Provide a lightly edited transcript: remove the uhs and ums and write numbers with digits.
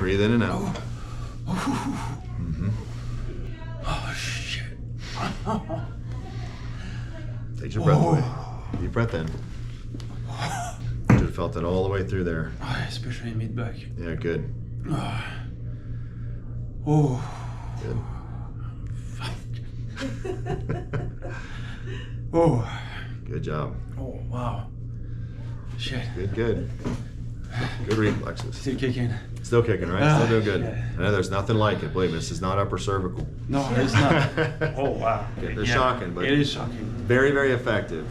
Breathe in and out. Mm-hmm. Oh, shit. Take your breath away. Deep breath in. You should have felt it all the way through there. Especially mid-back. Yeah, good. Oh. Good. Oh. Good job. Oh, wow. Shit. Good, good. Good reflexes. Still kicking. Still kicking, right? Still doing good. Yeah. I know there's nothing like it. Believe me, this is not upper cervical. No, it's not. Oh, wow. They're shocking, but it is shocking. very, very effective.